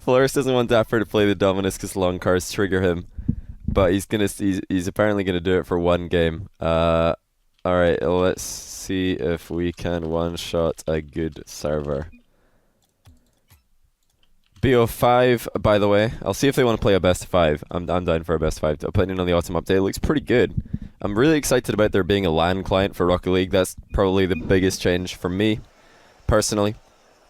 Florus doesn't want Dappur to play the Dominus because long cars trigger him, but he's apparently gonna do it for one game. All right, let's see if we can one-shot a good server. BO5, by the way, I'll see if they want to play a best of 5. I'm down for a best of 5. Opinion on the autumn update, it looks pretty good. I'm really excited about there being a LAN client for Rocket League. That's probably the biggest change for me, personally.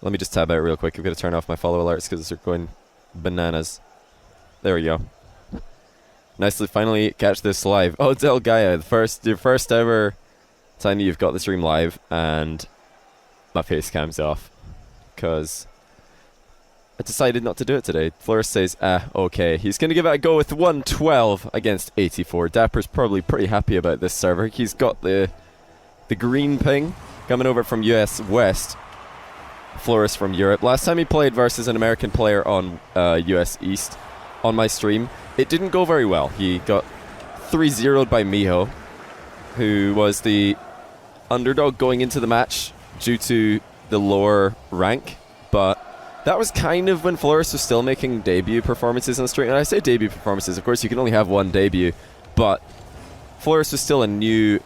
Let me just tab out real quick. I've got to turn off my follow alerts because they're going bananas. There we go. Nice to finally catch this live. Oh, Del Gaia, your first ever time you've got the stream live, and my face cam's off because I decided not to do it today. Florus says, okay. He's going to give it a go with 112 against 84. Dappur's probably pretty happy about this server. He's got the green ping coming over from US West. Florus from Europe. Last time he played versus an American player on US East on my stream, it didn't go very well. He got 3-0'd by Miho, who was the underdog going into the match due to the lower rank, but that was kind of when Florus was still making debut performances on the stream. And I say debut performances, of course you can only have one debut, but Florus was still a new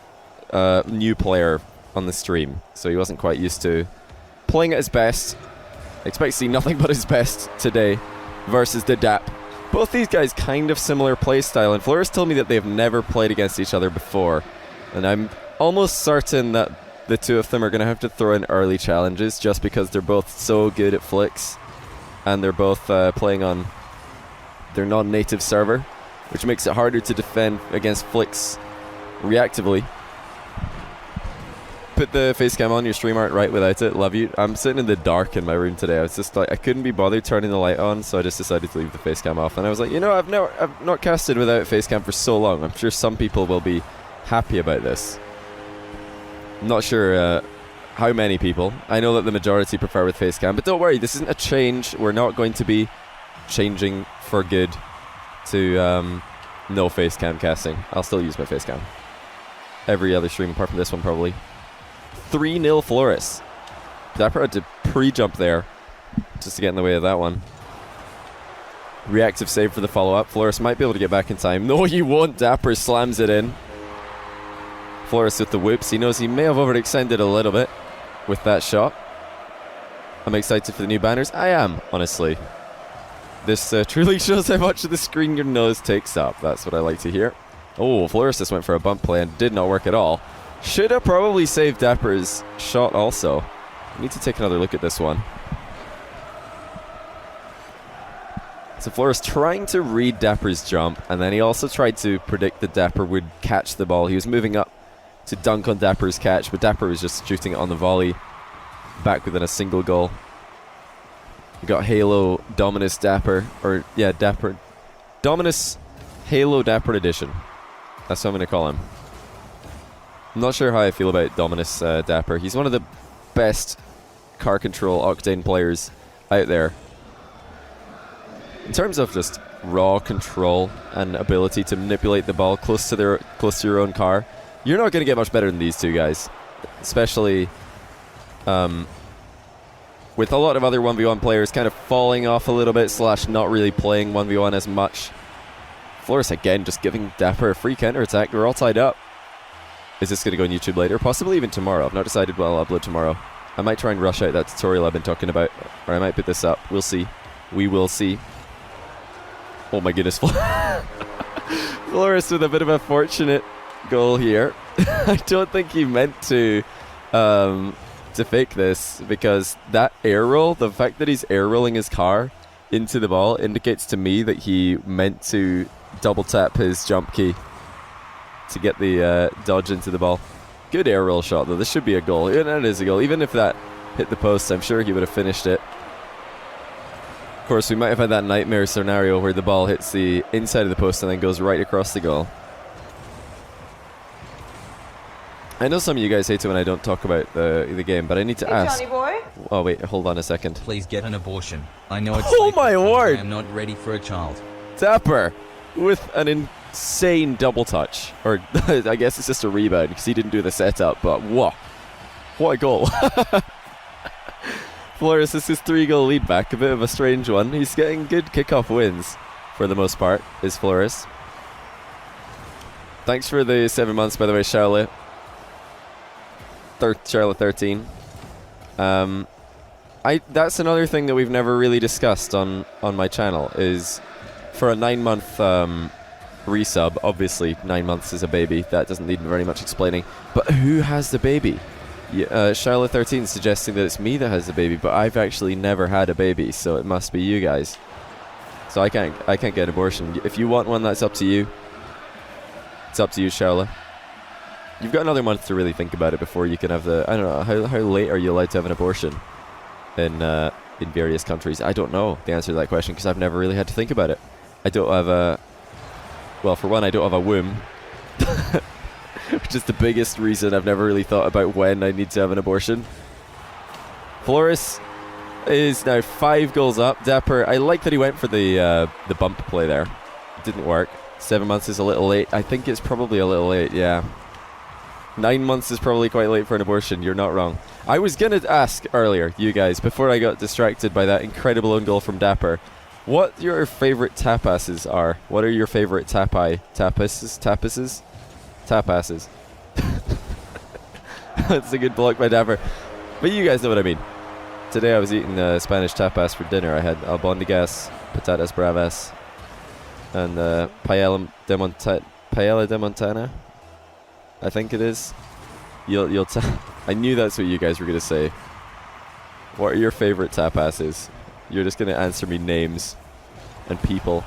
player on the stream, so he wasn't quite used to playing at his best. Expect to see nothing but his best today versus the Dapp. Both these guys kind of similar playstyle, and Florus told me that they've never played against each other before, and I'm almost certain that the two of them are going to have to throw in early challenges just because they're both so good at flicks, and they're both playing on their non-native server, which makes it harder to defend against flicks reactively. Put the face cam on, your stream aren't right without it. Love you. I'm sitting in the dark in my room today. I was just like, I couldn't be bothered turning the light on, so I just decided to leave the face cam off. And I was like, you know, I've not casted without face cam for so long. I'm sure some people will be happy about this. I'm not sure how many people. I know that the majority prefer with face cam, but don't worry, this isn't a change. We're not going to be changing for good to no face cam casting. I'll still use my face cam. Every other stream apart from this one, probably. 3-0 Florus. Dappur had to pre-jump there just to get in the way of that one. Reactive save for the follow-up. Florus might be able to get back in time. No, he won't. Dappur slams it in. Florus with the whoops. He knows he may have overextended a little bit with that shot. I'm excited for the new banners. I am, honestly. This truly shows how much of the screen your nose takes up. That's what I like to hear. Oh, Florus just went for a bump play and did not work at all. Should have probably saved Dappur's shot also. I need to take another look at this one. So Florus trying to read Dappur's jump, and then he also tried to predict that Dappur would catch the ball. He was moving up to dunk on Dappur's catch, but Dappur was just shooting it on the volley, back within a single goal. We got Halo Dominus Dappur, or yeah, Dappur. Dominus Halo Dappur Edition. That's what I'm going to call him. I'm not sure how I feel about Dominus Dappur. He's one of the best car control Octane players out there. In terms of just raw control and ability to manipulate the ball close to your own car, you're not going to get much better than these two guys. Especially with a lot of other 1v1 players kind of falling off a little bit / not really playing 1v1 as much. Florus again just giving Dappur a free counter attack. We're all tied up. Is this going to go on YouTube later? Possibly even tomorrow. I've not decided what I'll upload tomorrow. I might try and rush out that tutorial I've been talking about, or I might put this up. We'll see. We will see. Oh my goodness. Florus with a bit of a fortunate goal here. I don't think he meant to fake this, because that air roll, the fact that he's air rolling his car into the ball indicates to me that he meant to double tap his jump key to get the dodge into the ball. Good air roll shot though. This should be a goal. And it is a goal. Even if that hit the post, I'm sure he would have finished it. Of course, we might have had that nightmare scenario where the ball hits the inside of the post and then goes right across the goal. I know some of you guys hate it when I don't talk about the game, but I need to ask. Johnny boy. Oh wait, hold on a second. Please get an abortion. I know it's Oh my word! I'm not ready for a child. Dappur with an insane double touch. Or I guess it's just a rebound because he didn't do the setup, but whoa. What a goal. Florus is his 3-goal lead back. A bit of a strange one. He's getting good kickoff wins for the most part, is Florus. Thanks for the 7 months, by the way, Charlotte. Charlotte 13. That's another thing that we've never really discussed on my channel, is for a 9-month resub, obviously 9 months is a baby, that doesn't need very much explaining, but who has the baby? Charlotte 13 suggesting that it's me that has the baby, but I've actually never had a baby, so it must be you guys. So I can't get an abortion. If you want one, that's up to you. It's up to you, Charlotte. You've got another month to really think about it before you can have the... I don't know, how late are you allowed to have an abortion in various countries? I don't know the answer to that question, because I've never really had to think about it. I don't have a... Well, for one, I don't have a womb. Which is the biggest reason I've never really thought about when I need to have an abortion. Florus is now 5 goals up. Dappur, I like that he went for the bump play there. It didn't work. 7 months is a little late. I think it's probably a little late, yeah. 9 months is probably quite late for an abortion. You're not wrong. I was going to ask earlier, you guys, before I got distracted by that incredible own goal from Dappur, what your favorite tapases are. What are your favorite tapases? Tapasses. That's a good block by Dappur. But you guys know what I mean. Today I was eating Spanish tapas for dinner. I had albondigas, patatas bravas, and paella de Montana, I think it is. I knew that's what you guys were gonna say. What are your favorite tapases? You're just gonna answer me names and people.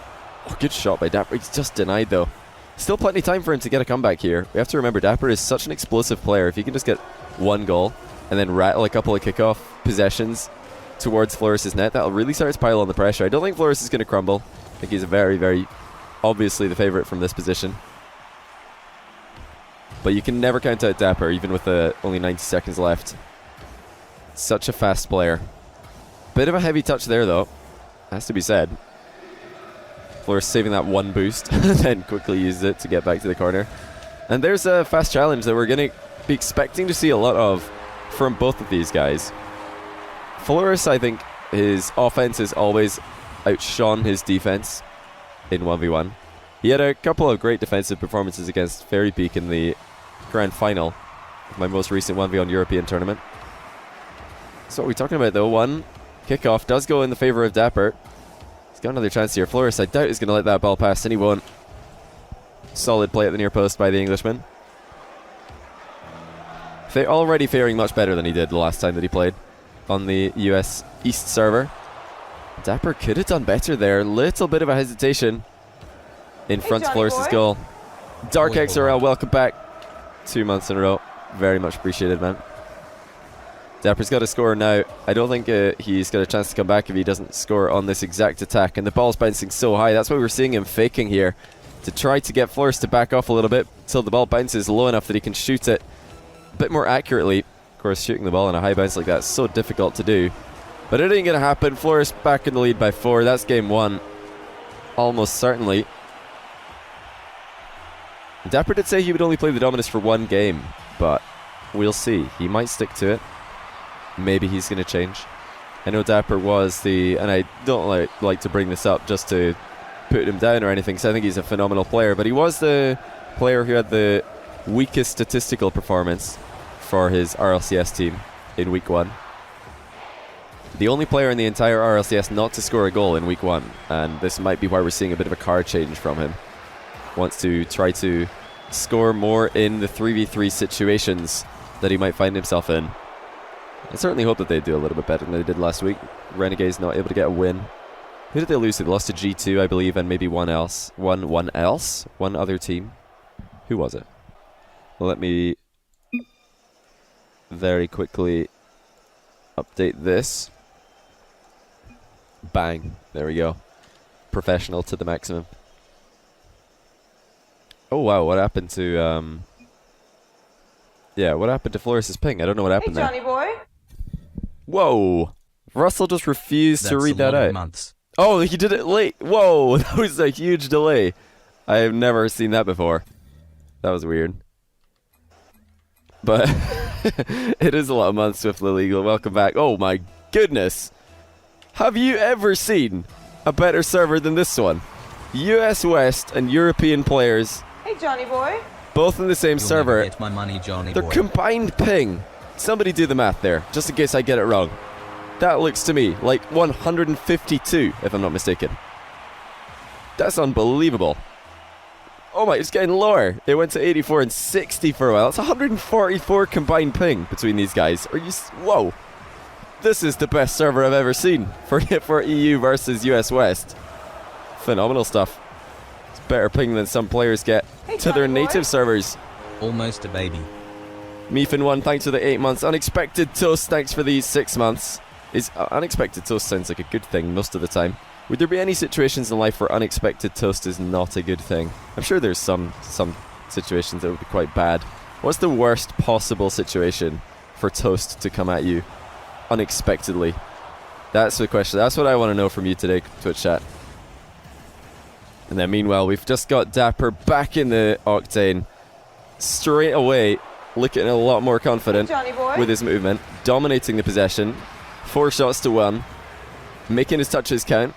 Oh, good shot by Dappur. He's just denied though. Still plenty of time for him to get a comeback here. We have to remember Dappur is such an explosive player. If he can just get 1 goal and then rattle a couple of kickoff possessions towards Florus's net, that'll really start to pile on the pressure. I don't think Florus is going to crumble. I think he's very, very obviously the favourite from this position. But you can never count out Dappur, even with only 90 seconds left. Such a fast player. Bit of a heavy touch there, though. Has to be said. Florus saving that 1 boost, and then quickly used it to get back to the corner. And there's a fast challenge that we're going to be expecting to see a lot of from both of these guys. Florus, I think, his offense has always outshone his defense in 1v1. He had a couple of great defensive performances against Fairy Peak in the grand final, my most recent 1v1 European tournament. So what are we talking about though? 1 kickoff does go in the favour of Dappur. He's got another chance here. Florus, I doubt, is going to let that ball pass, and he won't. Solid play at the near post by the Englishman. Already faring much better than he did the last time that he played on the US East server. Dappur could have done better there. Little bit of a hesitation in front of Florus's goal. Dark XRL, welcome back. 2 months in a row. Very much appreciated, man. Dappur's got to score now. I don't think he's got a chance to come back if he doesn't score on this exact attack. And the ball's bouncing so high. That's why we're seeing him faking here, to try to get Florus to back off a little bit until the ball bounces low enough that he can shoot it a bit more accurately. Of course, shooting the ball on a high bounce like that is so difficult to do. But it ain't going to happen. Florus back in the lead by 4. That's game 1. Almost certainly. Dappur did say he would only play the Dominus for 1 game, but we'll see. He might stick to it. Maybe he's going to change. I know Dappur was and I don't like to bring this up just to put him down or anything, because I think he's a phenomenal player, but he was the player who had the weakest statistical performance for his RLCS team in week 1. The only player in the entire RLCS not to score a goal in week 1, and this might be why we're seeing a bit of a card change from him. Wants to try to score more in the 3v3 situations that he might find himself in. I certainly hope that they do a little bit better than they did last week. Renegades not able to get a win. Who did they lose to? They lost to G2, I believe, and maybe one other team. Who was it? Well, let me very quickly update this. Bang. There we go. Professional to the maximum. Oh wow, what happened to what happened to Florus's ping? I don't know what happened there. Johnny boy. Whoa. Russell just refused to read that out. Months. Oh, he did it late. Whoa, that was a huge delay. I have never seen that before. That was weird. But it is a lot of months, Swift Lily Eagle. Welcome back. Oh my goodness. Have you ever seen a better server than this one? US West and European players, Hey, Johnny boy. both in the same You'll server. never get my money, Johnny Their boy. combined ping. Somebody do the math there, just in case I get it wrong. That looks to me like 152, if I'm not mistaken. That's unbelievable. Oh my, it's getting lower. It went to 84 and 60 for a while. It's 144 combined ping between these guys. Whoa. This is the best server I've ever seen for EU versus US West. Phenomenal stuff. It's better ping than some players get Hey, to their Johnny boy. native servers. Almost a baby. Meefin1, thanks for the 8 months. Unexpected Toast, thanks for the 6 months. Unexpected Toast sounds like a good thing most of the time. Would there be any situations in life where unexpected toast is not a good thing? I'm sure there's some situations that would be quite bad. What's the worst possible situation for toast to come at you unexpectedly? That's the question. That's what I want to know from you today, Twitch chat. And then meanwhile, we've just got Dappur back in the Octane. Straight away, looking a lot more confident Johnny boy. with his movement. Dominating the possession. 4 shots to 1. Making his touches count.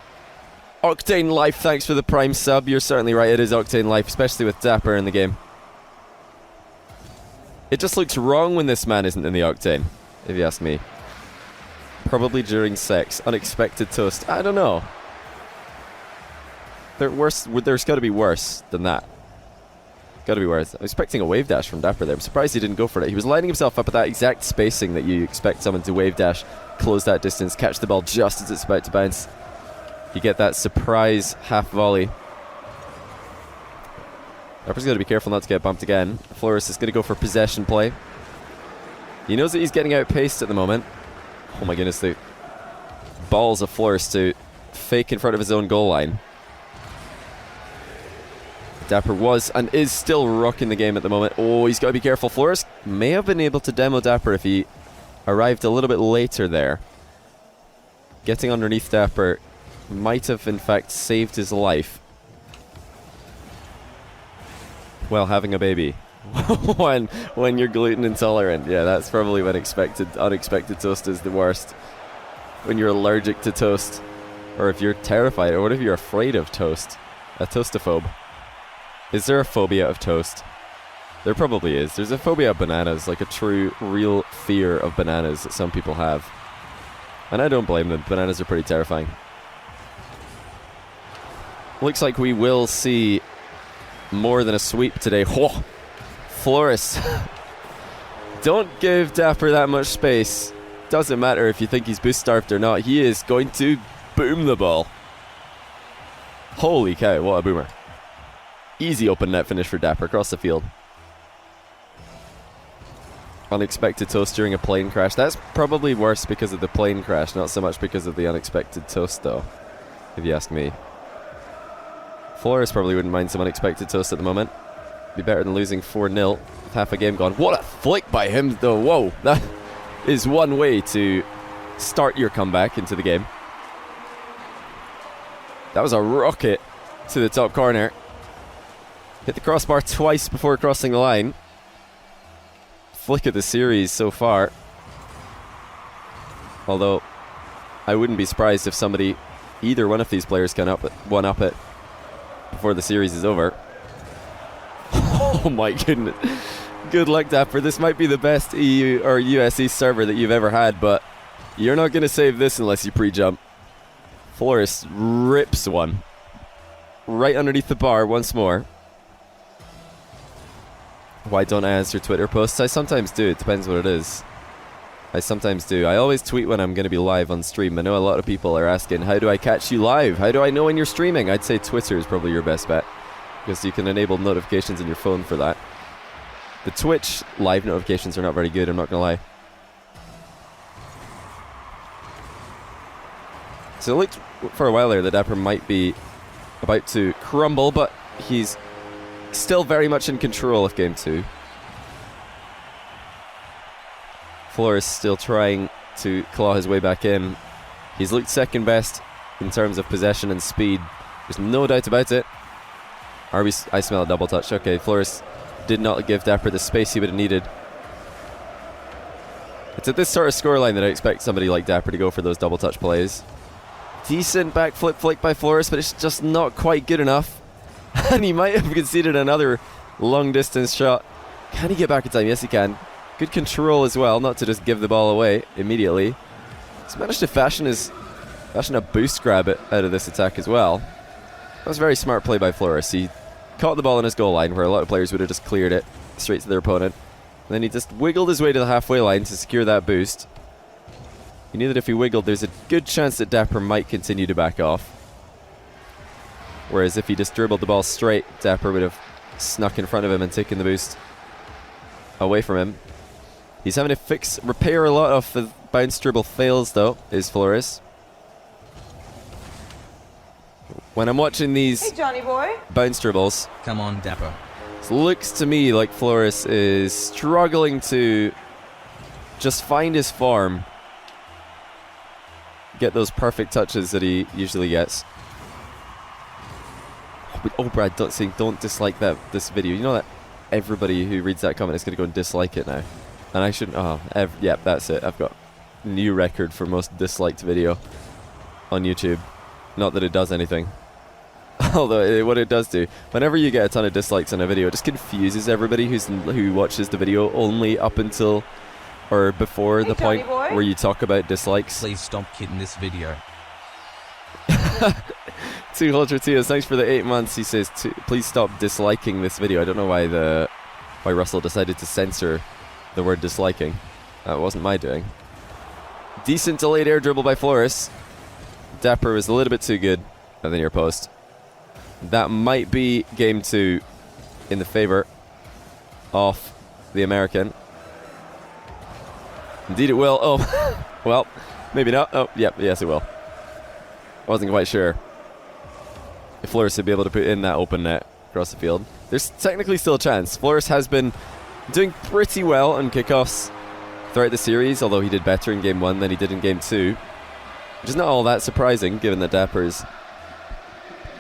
Octane Life, thanks for the Prime sub. You're certainly right, it is Octane Life, especially with Dappur in the game. It just looks wrong when this man isn't in the Octane, if you ask me. Probably during sex. Unexpected toast. I don't know. There's got to be worse than that. Got to be worse. I'm expecting a wave dash from Dappur there. I'm surprised he didn't go for it. He was lining himself up at that exact spacing that you expect someone to wave dash, close that distance, catch the ball just as it's about to bounce. You get that surprise half volley. Dappur's got to be careful not to get bumped again. Florus is going to go for possession play. He knows that he's getting outpaced at the moment. Oh my goodness, the balls of Florus to fake in front of his own goal line. Dappur was and is still rocking the game at the moment. Oh, he's got to be careful. Florus may have been able to demo Dappur if he arrived a little bit later there. Getting underneath Dappur might have in fact saved his life while having a baby. when you're gluten intolerant. Yeah, that's probably when unexpected toast is the worst. When you're allergic to toast, or if you're terrified, or what if you're afraid of toast? A toastophobe. Is there a phobia of toast? There probably is. There's a phobia of bananas, like a true, real fear of bananas that some people have. And I don't blame them. Bananas are pretty terrifying. Looks like we will see more than a sweep today. Oh, Florus. Don't give Dappur that much space. Doesn't matter if you think he's boost starved or not. He is going to boom the ball. Holy cow, what a boomer. Easy open net finish for Dappur across the field. Unexpected toast during a plane crash. That's probably worse because of the plane crash, not so much because of the unexpected toast though, if you ask me. Florus probably wouldn't mind some unexpected toast at the moment. Be better than losing 4-0 with half a game gone. What a flick by him though. Whoa, that is one way to start your comeback into the game. That was a rocket to the top corner. Hit the crossbar twice before crossing the line. Flick of the series so far. Although, I wouldn't be surprised if either one of these players can one-up it before the series is over. Oh my goodness. Good luck, Dappur. This might be the best EU or USE server that you've ever had, but you're not going to save this unless you pre-jump. Florus rips one. Right underneath the bar once more. Why don't I answer Twitter posts? I sometimes do. It depends what it is. I sometimes do. I always tweet when I'm going to be live on stream. I know a lot of people are asking, how do I catch you live? How do I know when you're streaming? I'd say Twitter is probably your best bet, because you can enable notifications on your phone for that. The Twitch live notifications are not very good, I'm not going to lie. So it looked for a while there that Dappur might be about to crumble, but he's still very much in control of game 2. Florus still trying to claw his way back in. He's looked second best in terms of possession and speed. There's no doubt about it. I smell a double touch. Okay, Florus did not give Dappur the space he would have needed. The It's at this sort of scoreline that I expect somebody like Dappur to go for those double touch plays. Decent backflip flick by Florus, but it's just not quite good enough. And he might have conceded another long distance shot. Can he get back in time? Yes, he can. Good control as well, not to just give the ball away immediately. He's managed to fashion a boost grab out of this attack as well. That was a very smart play by Florus. He caught the ball on his goal line where a lot of players would have just cleared it straight to their opponent. And then he just wiggled his way to the halfway line to secure that boost. He knew that if he wiggled, there's a good chance that Dappur might continue to back off. Whereas if he just dribbled the ball straight, Dappur would have snuck in front of him and taken the boost away from him. He's having to repair a lot of the bounce dribble fails, though, is Florus. When I'm watching these Johnny boy. bounce dribbles, Come on, Dappur. it looks to me like Florus is struggling to just find his form, get those perfect touches that he usually gets. Oh, Brad, don't dislike this video. You know that everybody who reads that comment is going to go and dislike it now. And I shouldn't. Yeah, that's it. I've got a new record for most disliked video on YouTube. Not that it does anything. Although what it does do, whenever you get a ton of dislikes on a video, it just confuses everybody who watches the video only up until or before the point where you talk about dislikes. Please stop kidding this video. 2 Tears, thanks for the 8 months. He says, please stop disliking this video. I don't know why Russell decided to censor the word disliking. That wasn't my doing. Decent delayed air dribble by Florus. Dappur was a little bit too good at the near post. That might be game 2 in the favor of the American. Indeed it will. Oh, well, maybe not. Oh, yep, yes it will. Wasn't quite sure if Florus would be able to put in that open net across the field. There's technically still a chance. Florus has been doing pretty well on kickoffs throughout the series, although he did better in game 1 than he did in game 2. Which is not all that surprising, given that Dappur is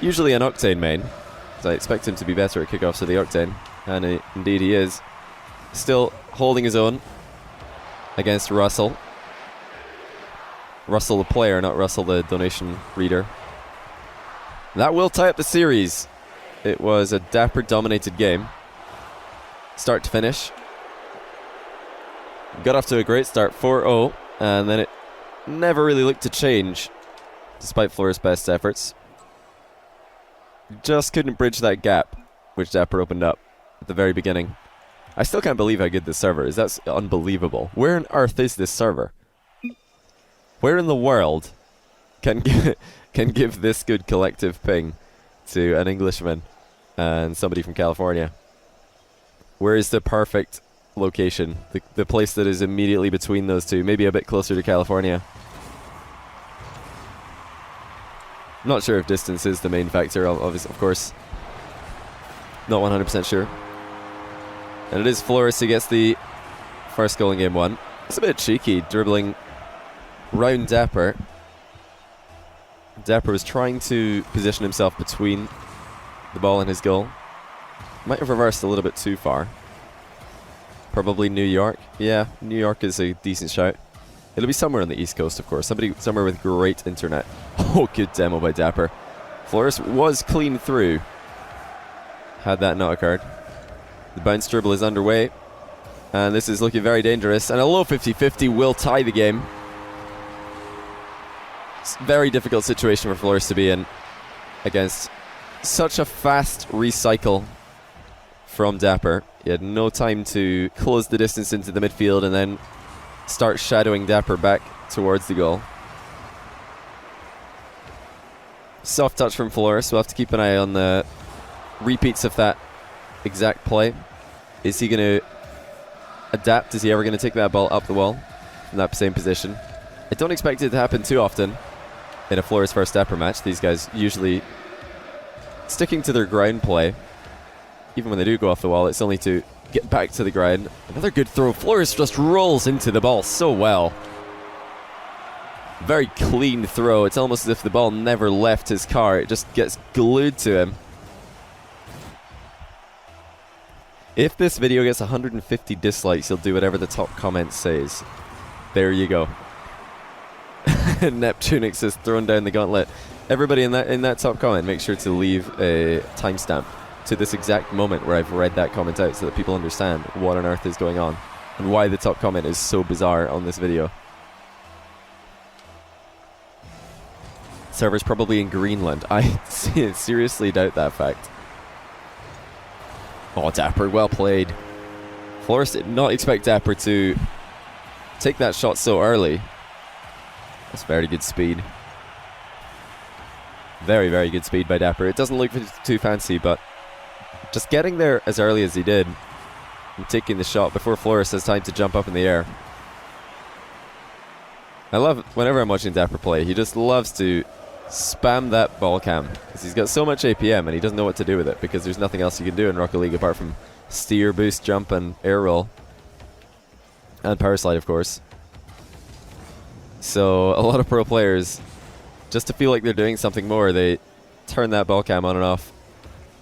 usually an Octane main. So I expect him to be better at kickoffs with the Octane. And indeed he is. Still holding his own against Russell. Russell the player, not Russell the donation reader. That will tie up the series. It was a Dappur dominated game. Start to finish. Got off to a great start, 4-0. And then it never really looked to change, despite Florus' best efforts. Just couldn't bridge that gap, which Dappur opened up at the very beginning. I still can't believe how good this server is. That's unbelievable. Where on earth is this server? Where in the world can give this good collective ping to an Englishman and somebody from California? Where is the perfect location? The place that is immediately between those two, maybe a bit closer to California. I'm not sure if distance is the main factor, obviously, of course. Not 100% sure. And it is Florus who gets the first goal in game 1. It's a bit cheeky, dribbling round Dappur. Dappur was trying to position himself between the ball and his goal. Might have reversed a little bit too far. Probably New York. Yeah, New York is a decent shout. It'll be somewhere on the East Coast, of course. Somewhere with great internet. Oh, good demo by Dappur. Florus was clean through, had that not occurred. The bounce dribble is underway, and this is looking very dangerous. And a low 50-50 will tie the game. It's a very difficult situation for Florus to be in against such a fast recycle from Dappur. He had no time to close the distance into the midfield and then start shadowing Dappur back towards the goal. Soft touch from Florus. We'll have to keep an eye on the repeats of that exact play. Is he going to adapt? Is he ever going to take that ball up the wall from that same position? I don't expect it to happen too often in a Florus versus Dappur match. These guys usually sticking to their ground play. Even when they do go off the wall, it's only to get back to the ground. Another good throw. Florus just rolls into the ball so well. Very clean throw. It's almost as if the ball never left his car. It just gets glued to him. If this video gets 150 dislikes, he'll do whatever the top comment says. There you go. Neptunix has thrown down the gauntlet. Everybody in that top comment, make sure to leave a timestamp to this exact moment where I've read that comment out so that people understand what on earth is going on and why the top comment is so bizarre on this video. Server's probably in Greenland. I seriously doubt that fact. Oh, Dappur, well played. Florus did not expect Dappur to take that shot so early. That's very good speed. Very, very good speed by Dappur. It doesn't look too fancy, but just getting there as early as he did and taking the shot before Florus has time to jump up in the air. I love whenever I'm watching Dappur play, he just loves to spam that ball cam because he's got so much APM and he doesn't know what to do with it because there's nothing else you can do in Rocket League apart from steer, boost, jump, and air roll. And power slide, of course. So a lot of pro players, just to feel like they're doing something more, they turn that ball cam on and off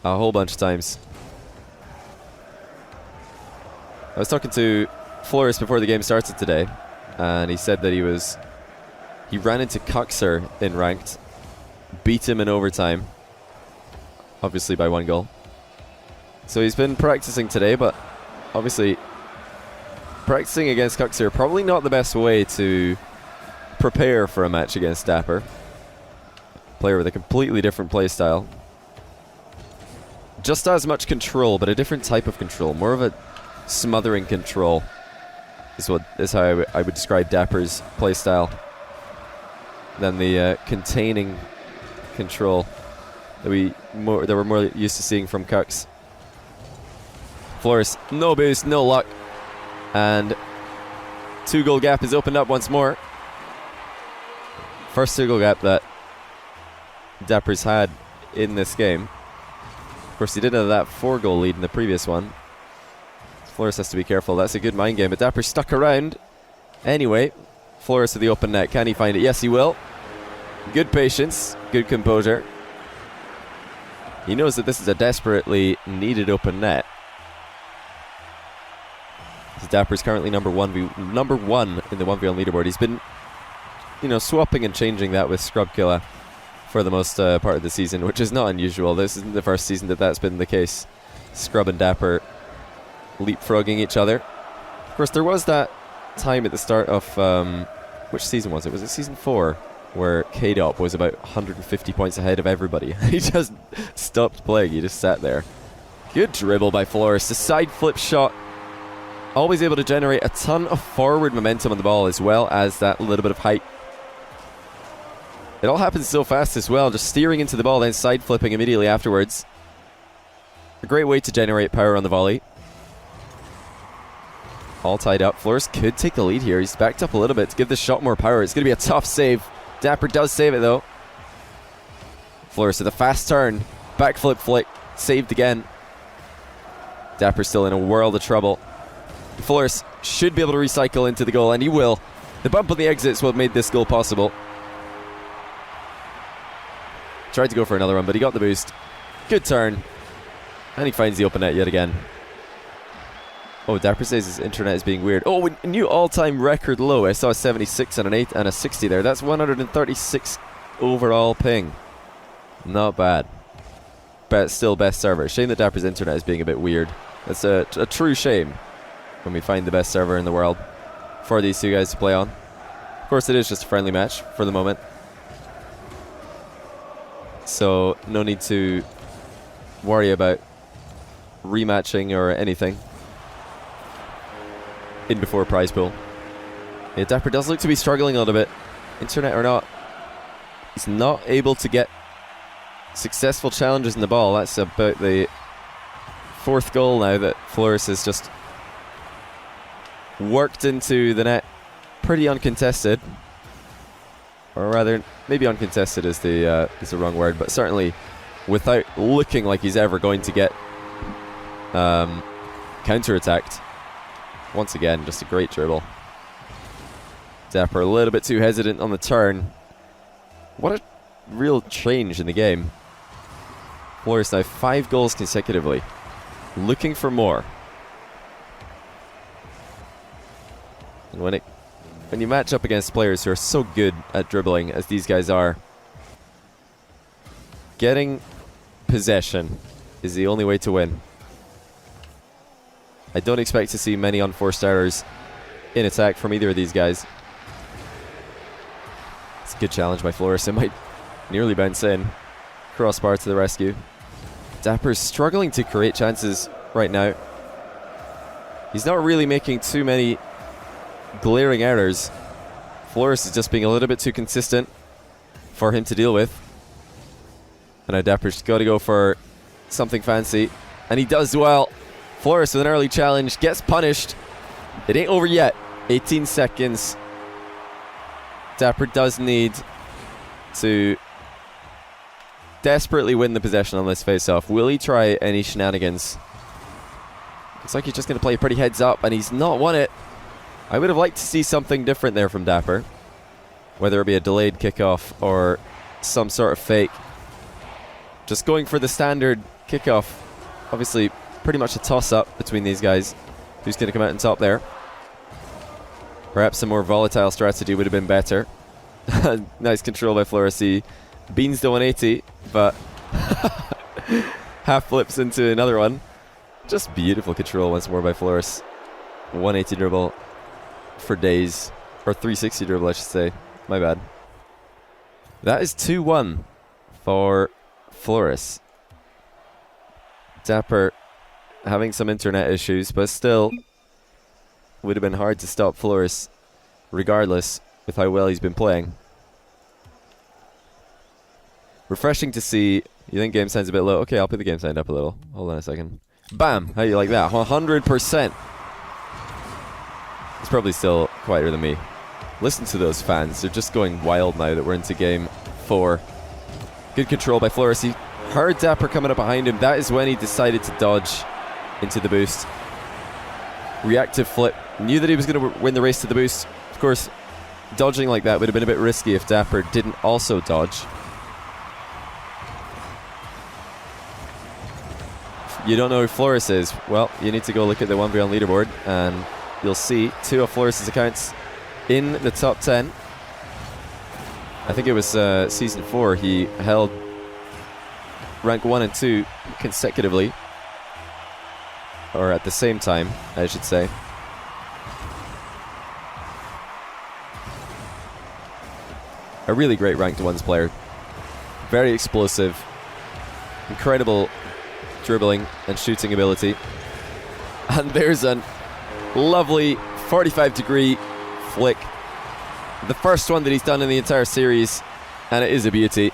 a whole bunch of times. I was talking to Florus before the game started today, and he said that he ran into Cuxer in ranked, beat him in overtime, obviously by 1 goal. So he's been practicing today, but obviously practicing against Cuxer probably not the best way to prepare for a match against Dappur. Player with a completely different play style. Just as much control, but a different type of control. More of a smothering control is how I would describe Dappur's play style than the containing control that we're more used to seeing from Cux. Florus, no boost, no luck, and 2-goal gap is opened up once more. First 2-goal gap that Dappur's had in this game. Of course, he did have that 4-goal lead in the previous one. Florus has to be careful. That's a good mind game, but Dappur stuck around. Anyway, Florus to the open net. Can he find it? Yes, he will. Good patience, good composure. He knows that this is a desperately needed open net. Dappur's currently number one in the 1v1 leaderboard. He's been, swapping and changing that with Scrubkilla for the most part of the season, which is not unusual. This isn't the first season that's been the case. Scrub and Dappur leapfrogging each other. Of course, there was that time at the start of which season was it? Was it season 4? Where K-Dop was about 150 points ahead of everybody. He just stopped playing. He just sat there. Good dribble by Florus. The side flip shot. Always able to generate a ton of forward momentum on the ball as well as that little bit of height. It all happens so fast as well. Just steering into the ball, then side flipping immediately afterwards. A great way to generate power on the volley. All tied up. Florus could take the lead here. He's backed up a little bit to give the shot more power. It's going to be a tough save. Dappur does save it though. Florus with a fast turn. Backflip flick. Saved again. Dappur still in a world of trouble. Florus should be able to recycle into the goal, and he will. The bump on the exit is what made this goal possible. Tried to go for another one, but he got the boost. Good turn. And he finds the open net yet again. Oh, Dappur says his internet is being weird. Oh, a new all-time record low. I saw a 76 and an 8 and a 60 there. That's 136 overall ping. Not bad. But still best server. Shame that Dappur's internet is being a bit weird. That's a true shame when we find the best server in the world for these two guys to play on. Of course, it is just a friendly match for the moment. So, no need to worry about rematching or anything in before prize pool. Yeah, Dappur does look to be struggling a little bit. Internet or not, he's not able to get successful challenges in the ball. That's about the 4th goal now that Florus has just worked into the net pretty uncontested. Or rather, maybe uncontested is the wrong word, but certainly without looking like he's ever going to get counter-attacked. Once again, just a great dribble. Dappur a little bit too hesitant on the turn. What a real change in the game. Florus now 5 goals consecutively. Looking for more. And when it when you match up against players who are so good at dribbling as these guys are, getting possession is the only way to win. I don't expect to see many unforced errors in attack from either of these guys. It's a good challenge by Florus. It might nearly bounce in. Crossbar to the rescue. Dappur's struggling to create chances right now. He's not really making too many glaring errors. Florus is just being a little bit too consistent for him to deal with. And now Dappur's got to go for something fancy. And he does well. Florus with an early challenge, gets punished. It ain't over yet. 18 seconds. Dappur does need to desperately win the possession on this face-off. Will he try any shenanigans? Looks like he's just going to play pretty heads up, and he's not won it. I would have liked to see something different there from Dappur. Whether it be a delayed kickoff or some sort of fake. Just going for the standard kickoff. Obviously, pretty much a toss-up between these guys. Who's going to come out on top there? Perhaps a more volatile strategy would have been better. Nice control by Florus. He beans the 180, but half flips into another one. Just beautiful control once more by Florus. 180 dribble for days. Or 360 dribble, I should say. My bad. That is 2-1 for Florus. Dappur having some internet issues, but still would have been hard to stop Florus regardless with how well he's been playing. Refreshing to see. You think game sign's a bit low? Okay, I'll put the game sign up a little. Hold on a second. Bam! How you like that? 100%. He's probably still quieter than me. Listen to those fans. They're just going wild now that we're into game 4. Good control by Florus. He heard Dappur coming up behind him. That is when he decided to dodge into the boost. Reactive flip. Knew that he was going to win the race to the boost. Of course, dodging like that would have been a bit risky if Dappur didn't also dodge. You don't know who Florus is? Well, you need to go look at the 1v1 leaderboard and you'll see 2 of Florus's accounts in the top 10. I think it was season 4 he held rank 1 and 2 consecutively. Or at the same time, I should say. A really great ranked 1s player. Very explosive. Incredible dribbling and shooting ability. And there's a lovely 45-degree flick. The first one that he's done in the entire series, and it is a beauty.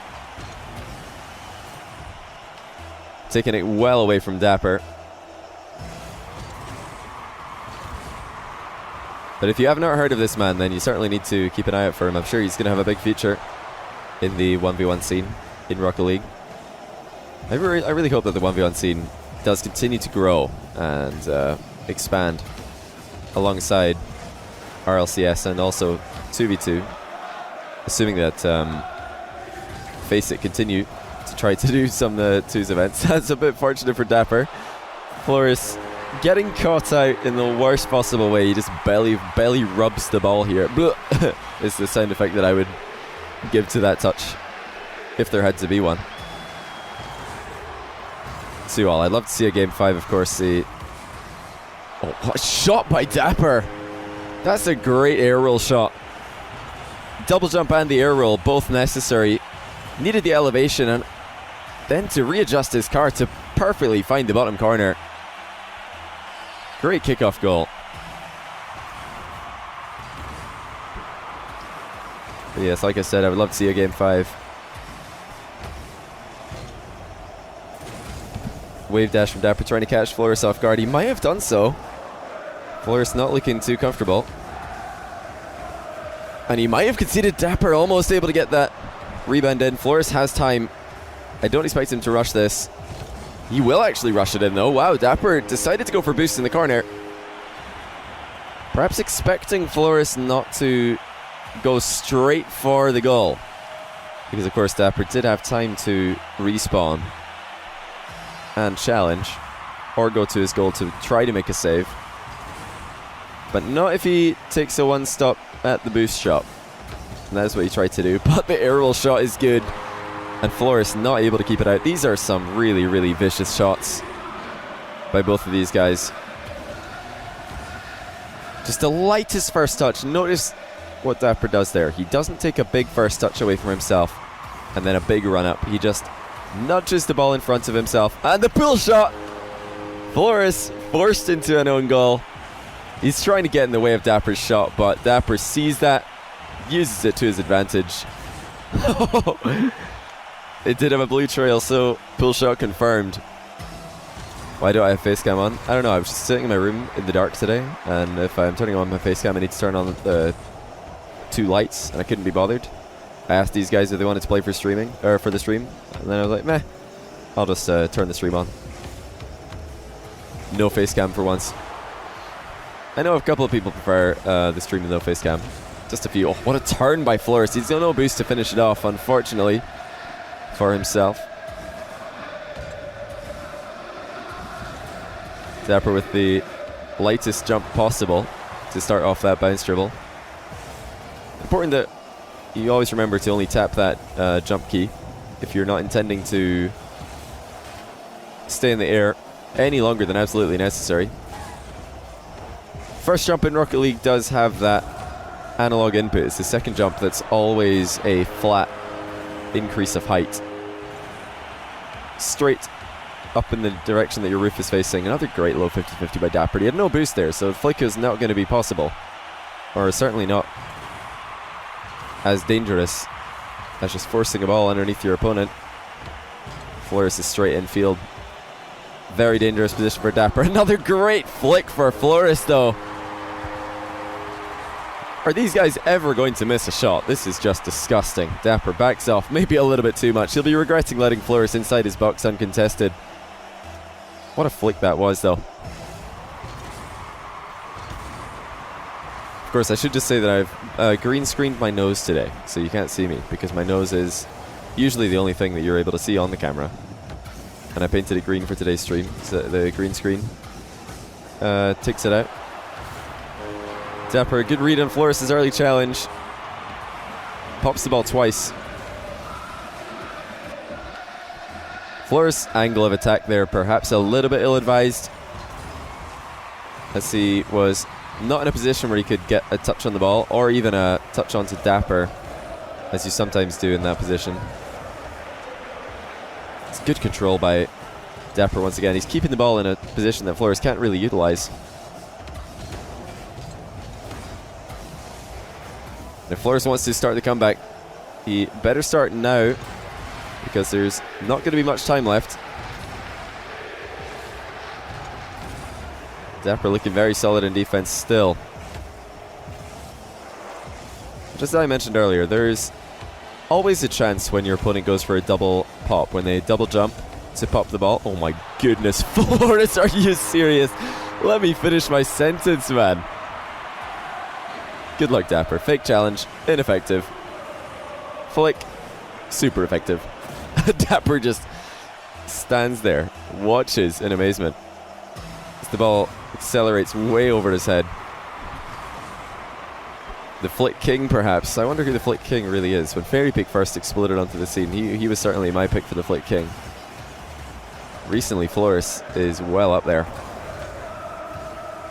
Taking it well away from Dappur. But if you have not heard of this man, then you certainly need to keep an eye out for him. I'm sure he's going to have a big future in the 1v1 scene in Rocket League. I really hope that the 1v1 scene does continue to grow and expand alongside RLCS and also 2v2, assuming that Face It continue to try to do some 2s events. That's a bit fortunate for Dappur. Florus getting caught out in the worst possible way. He just belly rubs the ball here. It's the sound effect that I would give to that touch if there had to be one. 2-all. I'd love to see a game 5, of course. Oh, what a shot by Dappur! That's a great air roll shot. Double jump and the air roll, both necessary. Needed the elevation and then to readjust his car to perfectly find the bottom corner. Great kickoff goal. But yes, like I said, I would love to see a game 5. Wave dash from Dappur trying to catch Florus off guard. He might have done so. Florus not looking too comfortable. And he might have conceded. Dappur almost able to get that rebound in. Florus has time. I don't expect him to rush this. He will actually rush it in though. Wow, Dappur decided to go for boost in the corner. Perhaps expecting Florus not to go straight for the goal. Because of course Dappur did have time to respawn and challenge or go to his goal to try to make a save. But not if he takes a one stop at the boost shot. And that is what he tried to do. But the air roll shot is good. And Florus not able to keep it out. These are some really, really vicious shots by both of these guys. Just the lightest first touch. Notice what Dappur does there. He doesn't take a big first touch away from himself and then a big run up. He just nudges the ball in front of himself. And the pull shot! Florus forced into an own goal. He's trying to get in the way of Dappur's shot, but Dappur sees that, uses it to his advantage. It did have a blue trail, so pull shot confirmed. Why do I have face cam on? I don't know, I was just sitting in my room in the dark today, and if I'm turning on my face cam I need to turn on the 2 lights, and I couldn't be bothered. I asked these guys if they wanted to play for streaming, or for the stream, and then I was like, meh, I'll just turn the stream on. No face cam for once. I know a couple of people prefer the stream with no face cam. Just a few. Oh, what a turn by Florus. He's got no boost to finish it off, unfortunately, for himself. Dappur with the lightest jump possible to start off that bounce dribble. Important that you always remember to only tap that jump key if you're not intending to stay in the air any longer than absolutely necessary. First jump in Rocket League does have that analog input. It's the second jump that's always a flat increase of height. Straight up in the direction that your roof is facing. Another great low 50-50 by Dappur. He had no boost there, so the flick is not going to be possible. Or certainly not as dangerous as just forcing a ball underneath your opponent. Florus is straight in field. Very dangerous position for Dappur. Another great flick for Florus, though. Are these guys ever going to miss a shot? This is just disgusting. Dappur backs off, maybe a little bit too much. He'll be regretting letting Florus inside his box uncontested. What a flick that was, though. Of course, I should just say that I've green screened my nose today, so you can't see me, because my nose is usually the only thing that you're able to see on the camera. And I painted it green for today's stream, so the green screen ticks it out. Dappur, good read on Florus' early challenge. Pops the ball twice. Florus' angle of attack there, perhaps a little bit ill-advised, as he was not in a position where he could get a touch on the ball, or even a touch onto Dappur, as you sometimes do in that position. It's good control by Dappur once again. He's keeping the ball in a position that Florus can't really utilize. If Florus wants to start the comeback, he better start now, because there's not going to be much time left. Dappur looking very solid in defense still. Just as I mentioned earlier, there's always a chance when your opponent goes for a double pop, when they double jump to pop the ball. Oh my goodness, Florus, are you serious? Let me finish my sentence, man. Good luck, Dappur. Fake challenge, ineffective. Flick, super effective. Dappur just stands there, watches in amazement as the ball accelerates way over his head. The Flick King, perhaps. I wonder who the Flick King really is. When Fairy Peak first exploded onto the scene, he was certainly my pick for the Flick King. Recently, Florus is well up there.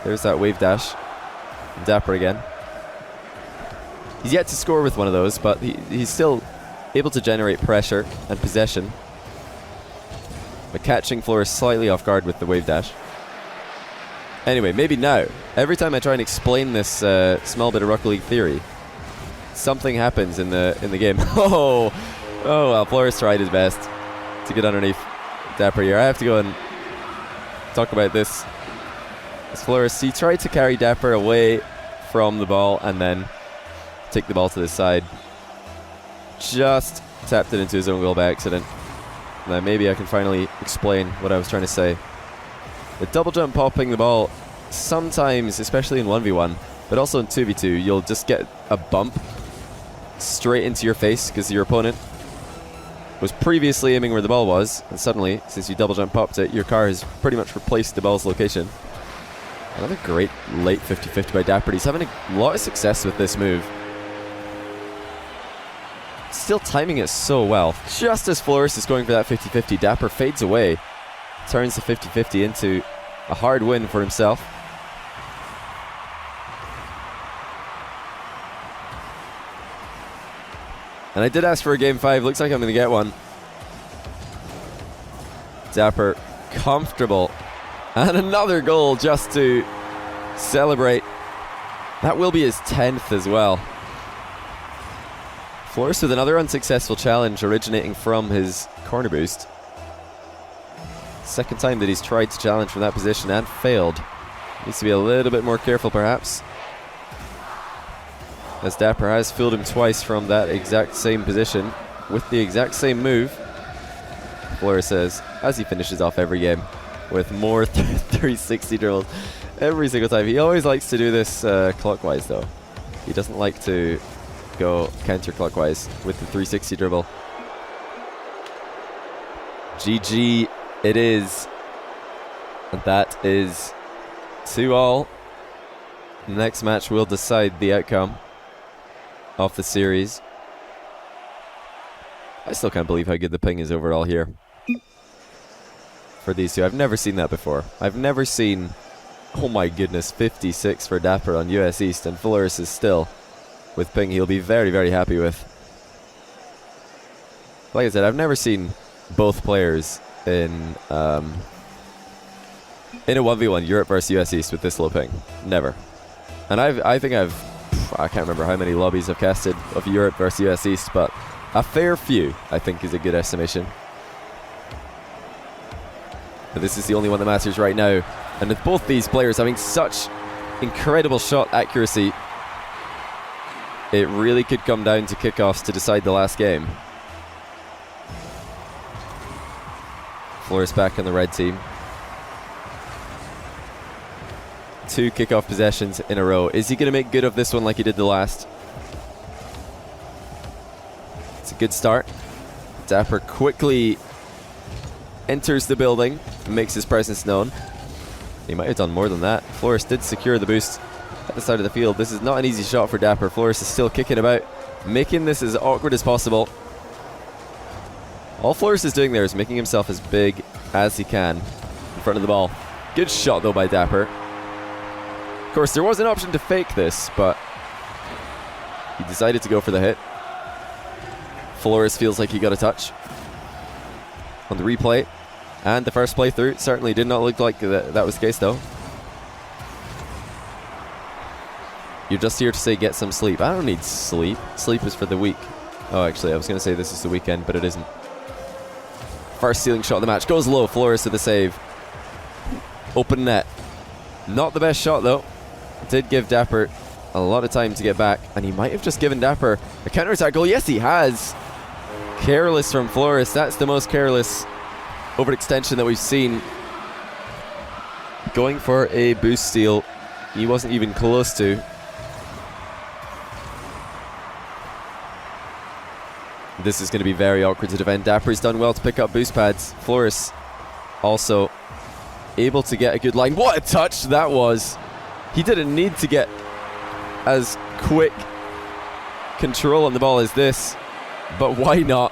There's that wave dash. Dappur again. He's yet to score with one of those, but he's still able to generate pressure and possession by catching Florus slightly off guard with the wave dash. Anyway, maybe now. Every time I try and explain this small bit of Rocket League theory, something happens in the game. Oh well, Florus tried his best to get underneath Dappur here. I have to go and talk about this. As Florus, he tried to carry Dappur away from the ball and then take the ball to the side. Just tapped it into his own goal by accident. Now maybe I can finally explain what I was trying to say. The double jump popping the ball, sometimes, especially in 1v1, but also in 2v2, you'll just get a bump straight into your face because your opponent was previously aiming where the ball was, and suddenly, since you double jump popped it, your car has pretty much replaced the ball's location. Another great late 50-50 by Dappur. He's having a lot of success with this move. Still timing it so well. Just as Florus is going for that 50-50, Dappur fades away. Turns the 50-50 into a hard win for himself. And I did ask for a game 5. Looks like I'm going to get one. Dappur comfortable. And another goal just to celebrate. That will be his 10th as well. Florus with another unsuccessful challenge originating from his corner boost. Second time that he's tried to challenge from that position and failed. Needs to be a little bit more careful perhaps, as Dappur has fooled him twice from that exact same position with the exact same move. Florus says, as he finishes off every game with more 360 dribbles every single time. He always likes to do this clockwise though. He doesn't like to go counterclockwise with the 360 dribble. GG it is. And that is 2-all. The next match will decide the outcome of the series. I still can't believe how good the ping is overall here for these two. I've never seen that before. I've never seen, oh my goodness, 56 for Dappur on US East, and Florus is still with ping he'll be very, very happy with. Like I said, I've never seen both players in a 1v1 Europe versus US East with this low ping. Never. And I can't remember how many lobbies I've casted of Europe versus US East, but a fair few, I think, is a good estimation. But this is the only one that matters right now. And with both these players having such incredible shot accuracy, it really could come down to kickoffs to decide the last game. Florus back on the red team. 2 kickoff possessions in a row. Is he going to make good of this one like he did the last? It's a good start. Dappur quickly enters the building and makes his presence known. He might have done more than that. Florus did secure the boost at the side of the field. This is not an easy shot for Dappur. Florus is still kicking about, making this as awkward as possible. All Florus is doing there is making himself as big as he can in front of the ball. Good shot though by Dappur. Of course, there was an option to fake this, but he decided to go for the hit. Florus feels like he got a touch on the replay, and the first playthrough certainly did not look like that was the case though. You're just here to say get some sleep. I don't need sleep. Sleep is for the weak. Oh, actually, I was going to say this is the weekend, but it isn't. First ceiling shot of the match goes low. Florus with the save. Open net. Not the best shot though. Did give Dappur a lot of time to get back, and he might have just given Dappur a counter-attack goal. Yes, he has. Careless from Florus. That's the most careless overextension that we've seen. Going for a boost steal. He wasn't even close to. This is going to be very awkward to defend. Dappur's done well to pick up boost pads. Florus also able to get a good line. What a touch that was. He didn't need to get as quick control on the ball as this, but why not?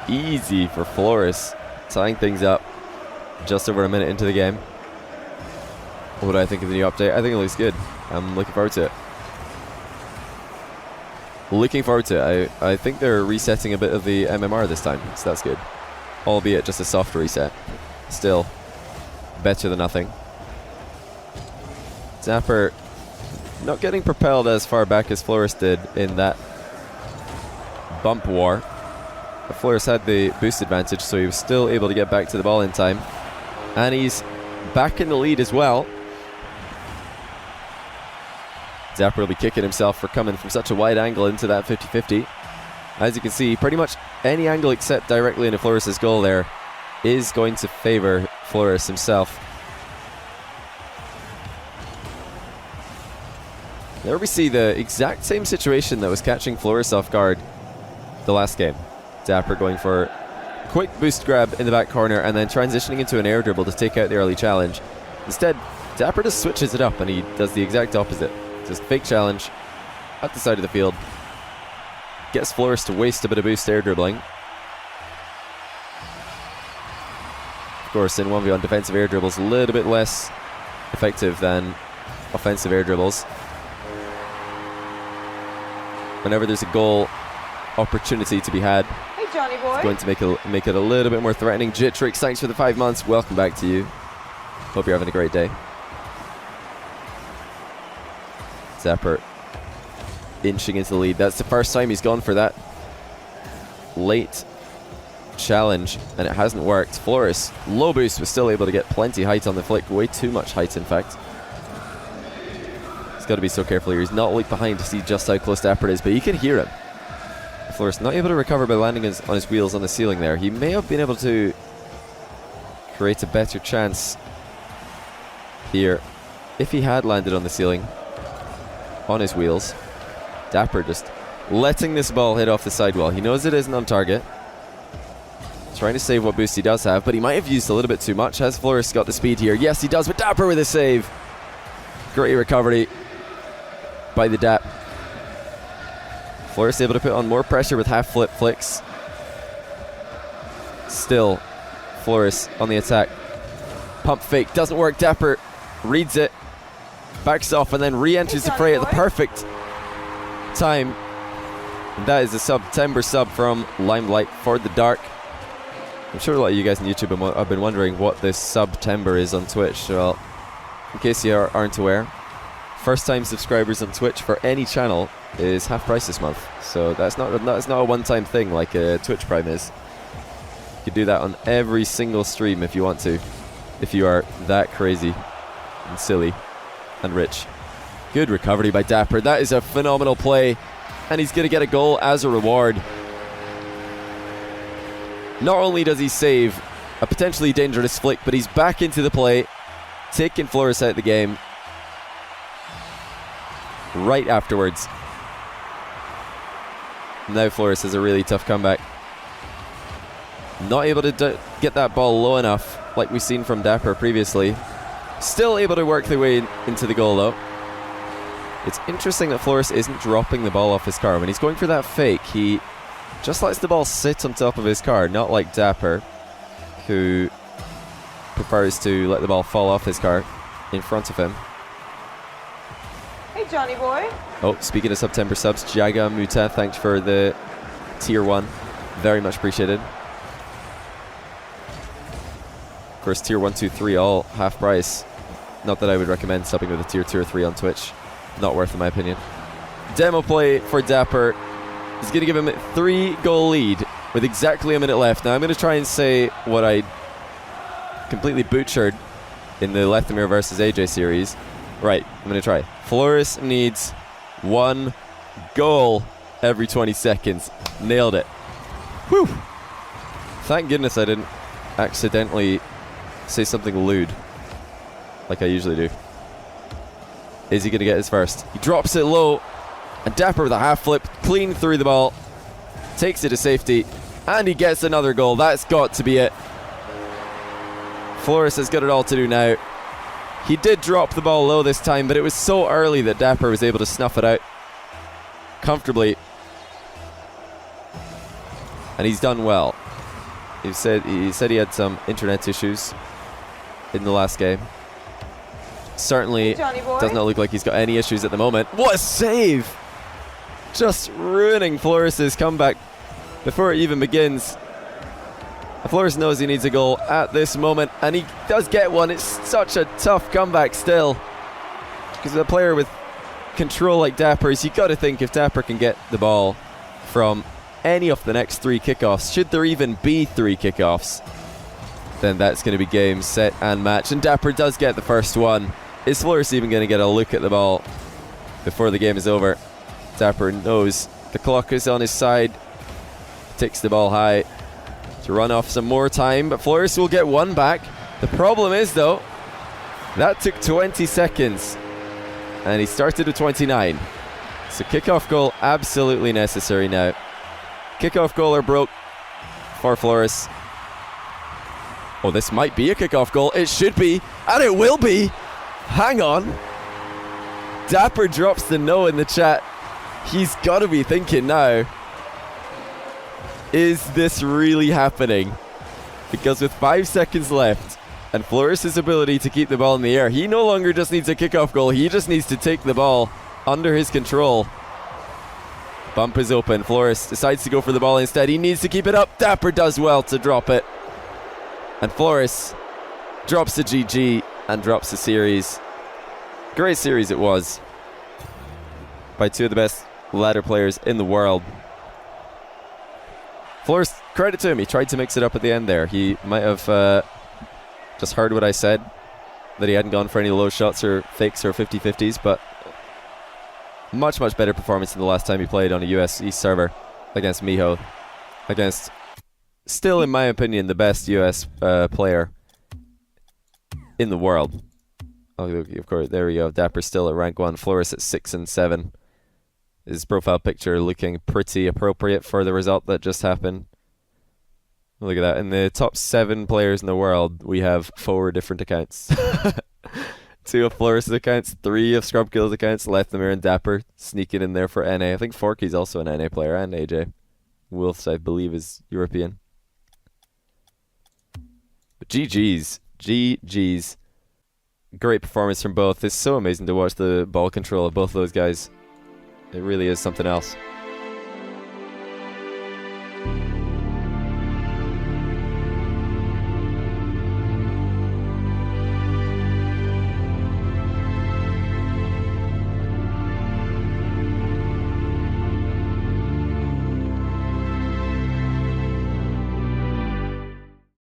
Easy for Florus, tying things up just over a minute into the game. What do I think of the new update? I think it looks good. I'm looking forward to it. Looking forward to it. I think they're resetting a bit of the MMR this time, so that's good. Albeit just a soft reset. Still better than nothing. Dappur not getting propelled as far back as Florus did in that bump war. But Florus had the boost advantage, so he was still able to get back to the ball in time. And he's back in the lead as well. Dappur will be kicking himself for coming from such a wide angle into that 50-50. As you can see, pretty much any angle except directly into Florus's goal there is going to favor Florus himself. There we see the exact same situation that was catching Florus off guard the last game. Dappur going for a quick boost grab in the back corner and then transitioning into an air dribble to take out the early challenge. Instead, Dappur just switches it up and he does the exact opposite. Just fake challenge at the side of the field. Gets Florus to waste a bit of boost air dribbling. Of course, in 1v1 defensive air dribbles, a little bit less effective than offensive air dribbles. Whenever there's a goal opportunity to be had, Hey, Johnny boy. it's going to make it a little bit more threatening. Jitrix, thanks for the 5 months. Welcome back to you. Hope you're having a great day. Dappur inching into the lead. That's the first time he's gone for that late challenge, and it hasn't worked. Florus, low boost, was still able to get plenty height on the flick. Way too much height, in fact. He's got to be so careful here. He's not looked behind to see just how close Dappur is, but you can hear him. Florus not able to recover by landing on his wheels on the ceiling there. He may have been able to create a better chance here if he had landed on the ceiling on his wheels. Dappur just letting this ball hit off the sidewall. He knows it isn't on target. Trying to save what boost he does have, but he might have used a little bit too much. Has Florus got the speed here? Yes, he does, but Dappur with a save. Great recovery by the Dapp. Florus able to put on more pressure with half flip flicks. Still, Florus on the attack. Pump fake, doesn't work. Dappur reads it, backs off, and then re-enters the fray at the perfect time. And that is a September sub from Limelight for the Dark. I'm sure a lot of you guys on YouTube have been wondering what this September is on Twitch. Well, in case you aren't aware, first-time subscribers on Twitch for any channel is half price this month. So that's not a one-time thing like Twitch Prime is. You can do that on every single stream if you want to, if you are that crazy and silly and rich. Good recovery by Dappur. That is a phenomenal play, and he's going to get a goal as a reward. Not only does he save a potentially dangerous flick, but he's back into the play, taking Florus out of the game right afterwards. Now Florus has a really tough comeback. Not able to get that ball low enough like we've seen from Dappur previously. Still able to work their way into the goal though. It's interesting that Florus isn't dropping the ball off his car. When he's going for that fake, he just lets the ball sit on top of his car, not like Dappur, who prefers to let the ball fall off his car in front of him. Hey, Johnny boy. Oh, speaking of September subs, Jaga Muta, thanks for the tier 1. Very much appreciated. Of course, tier 1, 2, 3, all half price. Not that I would recommend subbing with a tier 2 or 3 on Twitch. Not worth, in my opinion. Demo play for Dappur. He's going to give him a 3-goal lead with exactly a minute left. Now, I'm going to try and say what I completely butchered in the Lethamyr versus AJ series. Right, I'm going to try. Florus needs 1 goal every 20 seconds. Nailed it. Whew. Thank goodness I didn't accidentally say something lewd like I usually do. Is he going to get his first? He drops it low, and Dappur with a half flip, clean through the ball, takes it to safety, and he gets another goal. That's got to be it. Florus has got it all to do now. He did drop the ball low this time, but it was so early that Dappur was able to snuff it out comfortably. And he's done well. He said he had some internet issues in the last game. Certainly does not look like he's got any issues at the moment. What a save! Just ruining Florus's comeback before it even begins. Florus knows he needs a goal at this moment, and he does get one. It's such a tough comeback still, because a player with control like Dappur's, you got to think if Dappur can get the ball from any of the next 3 kickoffs, should there even be 3 kickoffs, then that's going to be game, set, and match. And Dappur does get the first one. Is Florus even going to get a look at the ball before the game is over? Dappur knows the clock is on his side. Takes the ball high to run off some more time, but Florus will get 1 back. The problem is, though, that took 20 seconds, and he started with 29. So kickoff goal absolutely necessary now. Kickoff goal or broke for Florus. Oh, this might be a kickoff goal. It should be, and it will be. Hang on. Dapper drops the no in the chat. He's got to be thinking now, is this really happening? Because with 5 seconds left, and Florus' ability to keep the ball in the air, he no longer just needs a kickoff goal, he just needs to take the ball under his control. Bump is open. Florus decides to go for the ball instead. He needs to keep it up. Dapper does well to drop it. And Florus drops the GG and drops the series. Great series it was by two of the best ladder players in the world. Florus, credit to him, he tried to mix it up at the end there. He might have just heard what I said, that he hadn't gone for any low shots or fakes or 50-50s, but much better performance than the last time he played on a US East server against Miho, against still in my opinion the best US player in the world. Oh, of course, there we go. Dapper still at rank 1, Florus at 6 and 7. His profile picture looking pretty appropriate for the result that just happened. Look at that. In the top 7 players in the world, we have 4 different accounts. 2 of Florus' accounts, 3 of Scrubkill's accounts, Lethamir and Dapper sneaking in there for NA. I think Forky's also an NA player, and AJ. Wolfs, I believe, is European. But GG's. GG's. Great performance from both. It's so amazing to watch the ball control of both of those guys. It really is something else.